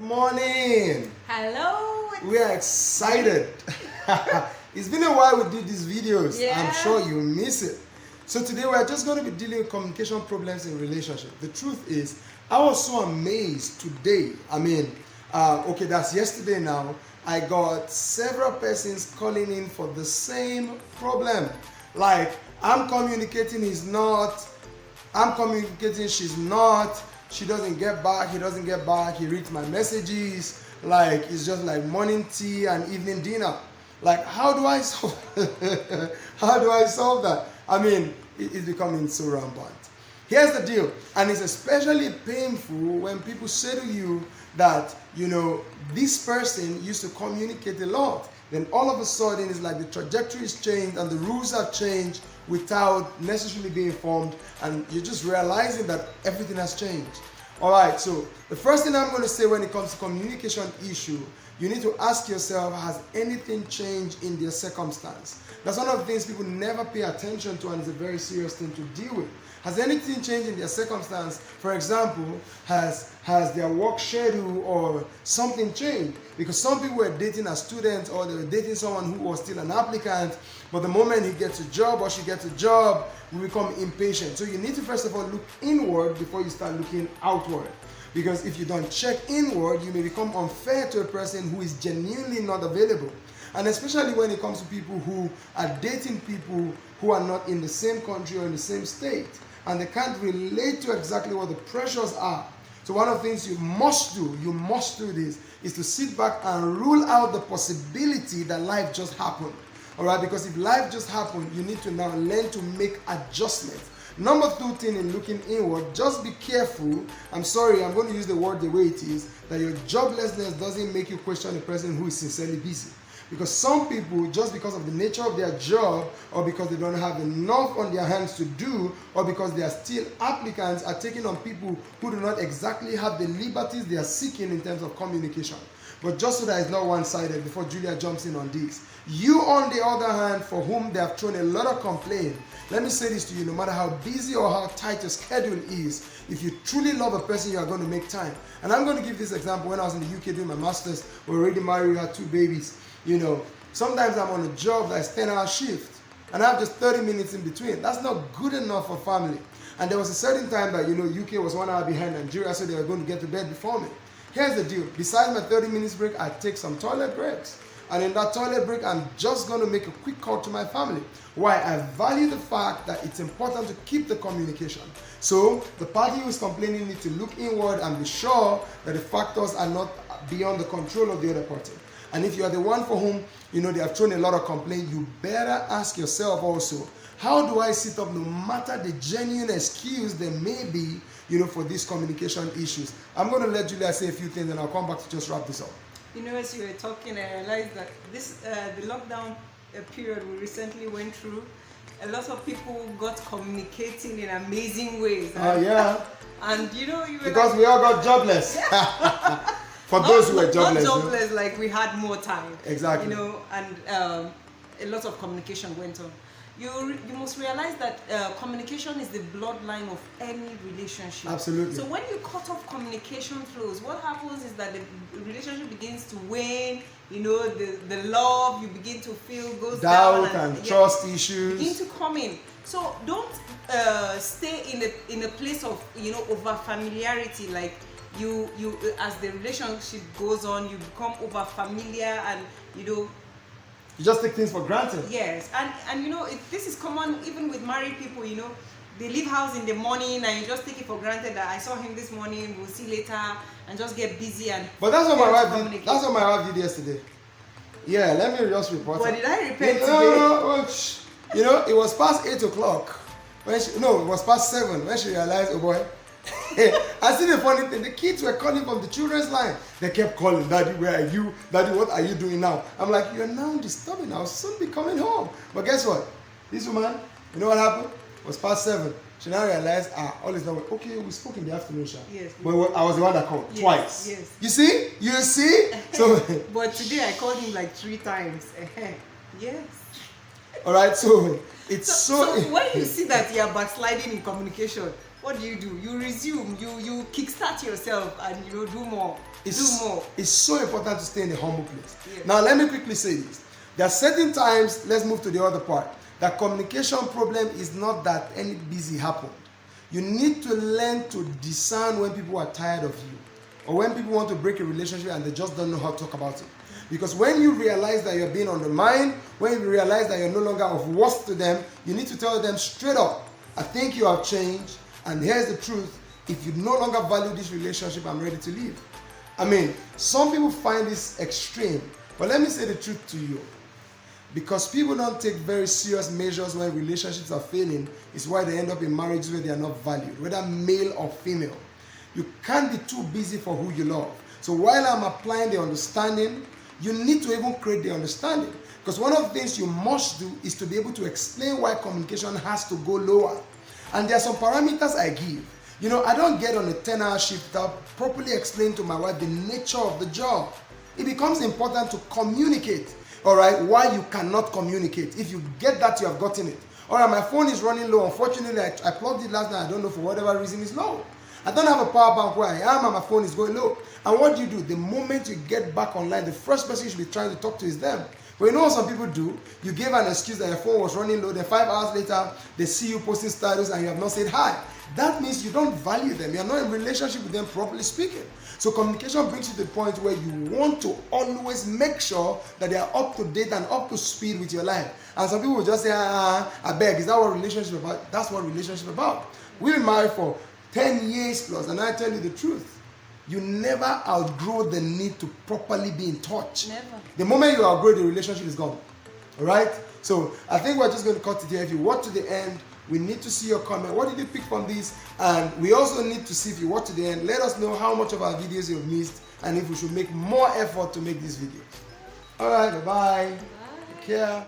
morning. Hello. We are excited. It's been a while we did these videos. Yeah. I'm sure you miss it. So today we are just going to be dealing with communication problems in relationship. The truth is, I was so amazed today. Okay, that's yesterday now. I got several persons calling in for the same problem. Like, I'm communicating, he's not. I'm communicating, she's not. She doesn't get back, he doesn't get back. He reads my messages. Like, it's just like morning tea and evening dinner. Like, how do I solve how do I solve that? It's becoming so rampant. Here's the deal, and it's especially painful when people say to you that, this person used to communicate a lot. Then all of a sudden, it's like the trajectory is changed and the rules have changed without necessarily being informed, and you're just realizing that everything has changed. All right, so the first thing I'm going to say when it comes to communication issue, you need to ask yourself, has anything changed in their circumstance? That's one of the things people never pay attention to, and it's a very serious thing to deal with. Has anything changed in their circumstance? For example, has their work schedule or something changed? Because some people were dating as students, or they were dating someone who was still an applicant, but the moment he gets a job or she gets a job, we become impatient. So you need to first of all look inward before you start looking outward. Because if you don't check inward, you may become unfair to a person who is genuinely not available. And especially when it comes to people who are dating people who are not in the same country or in the same state, and they can't relate to exactly what the pressures are. So one of the things you must do this, is to sit back and rule out the possibility that life just happened. All right, because if life just happened, you need to now learn to make adjustments. Number 2 thing in looking inward, just be careful. I'm sorry, I'm going to use the word the way it is, that your joblessness doesn't make you question a person who is sincerely busy. Because some people, just because of the nature of their job, or because they don't have enough on their hands to do, or because they are still applicants, are taking on people who do not exactly have the liberties they are seeking in terms of communication. But just so that it's not one-sided, before Julia jumps in on this, you on the other hand, for whom they have thrown a lot of complaint, let me say this to you, no matter how busy or how tight your schedule is, if you truly love a person, you are going to make time. And I'm going to give this example. When I was in the UK doing my master's, we were already married, we had 2 babies. Sometimes I'm on a job that's 10-hour shift, and I have just 30 minutes in between. That's not good enough for family. And there was a certain time that, UK was 1 hour behind Nigeria, so they were going to get to bed before me. Here's the deal. Besides my 30 minutes break, I take some toilet breaks. And in that toilet break, I'm just going to make a quick call to my family. Why? I value the fact that it's important to keep the communication. So the party who is complaining needs to look inward and be sure that the factors are not beyond the control of the other party. And if you are the one for whom, they have thrown a lot of complaint, you better ask yourself also, how do I sit up no matter the genuine excuse there may be, for these communication issues? I'm going to let Julia say a few things and I'll come back to just wrap this up. As you were talking, I realized that the lockdown period we recently went through, a lot of people got communicating in amazing ways. Yeah. And you were because we all got jobless. For those who were jobless. Not jobless, like we had more time. Exactly. And a lot of communication went on. You must realize that communication is the bloodline of any relationship. Absolutely. So when you cut off communication flows, what happens is that the relationship begins to wane. The love you begin to feel goes down. Doubt and trust issues begin to come in. So don't stay in a place of over familiarity. Like you as the relationship goes on, you become over familiar, and you just take things for granted. Yes, and this is common even with married people. They leave house in the morning and you just take it for granted that I saw him this morning, we'll see later, and just get busy and. But that's what my wife did. That's what my wife did yesterday. Yeah, let me just report. But did I repent today? No, it was past 8 o'clock. It was past 7 when she realized, oh boy. I see the funny thing. The kids were calling from the children's line. They kept calling, Daddy, where are you? Daddy, what are you doing now? I'm like, you're now disturbing. I'll soon be coming home. But guess what? This woman, you know what happened? It was past 7. She now realized, all is not well. Okay, we spoke in the afternoon, Sha. Yes. But I was the one that called twice. Yes. You see? So. But today I called him like 3 times. Yes. All right, so it's so when you see that you are backsliding in communication, what do? You resume, you kickstart yourself and do more. It's, do more. it's so important to stay in a humble place. Yes. Now, let me quickly say this. There are certain times, let's move to the other part, that communication problem is not that any busy happened. You need to learn to discern when people are tired of you, or when people want to break a relationship and they just don't know how to talk about it. Because when you realize that you're being undermined, when you realize that you're no longer of worth to them, you need to tell them straight up, I think you have changed, and here's the truth. If you no longer value this relationship, I'm ready to leave. I mean, some people find this extreme, but let me say the truth to you. Because people don't take very serious measures when relationships are failing, is why they end up in marriages where they are not valued, whether male or female. You can't be too busy for who you love. So while I'm applying the understanding, you need to even create the understanding. Because one of the things you must do is to be able to explain why communication has to go lower. And there are some parameters I give. You know, I don't get on a 10-hour shift without properly explaining to my wife the nature of the job. It becomes important to communicate, all right, why you cannot communicate. If you get that, you have gotten it. All right, my phone is running low. Unfortunately, I plugged it last night. I don't know, for whatever reason it's low. I don't have a power bank where I am and my phone is going low. And what do? The moment you get back online, the first person you should be trying to talk to is them. But you know what some people do? You give an excuse that your phone was running low, then 5 hours later, they see you posting status and you have not said hi. That means you don't value them. You're not in relationship with them, properly speaking. So communication brings you to the point where you want to always make sure that they are up to date and up to speed with your life. And some people will just say, I beg, is that what relationship is about? That's what relationship is about. We've been married for 10 years plus, and I tell you the truth. You never outgrow the need to properly be in touch. Never. The moment you outgrow, the relationship is gone. All right? So I think we're just going to cut it here. If you watch to the end, we need to see your comment. What did you pick from this? And we also need to see, if you watch to the end, let us know how much of our videos you've missed and if we should make more effort to make these videos. All right, bye-bye. Take care.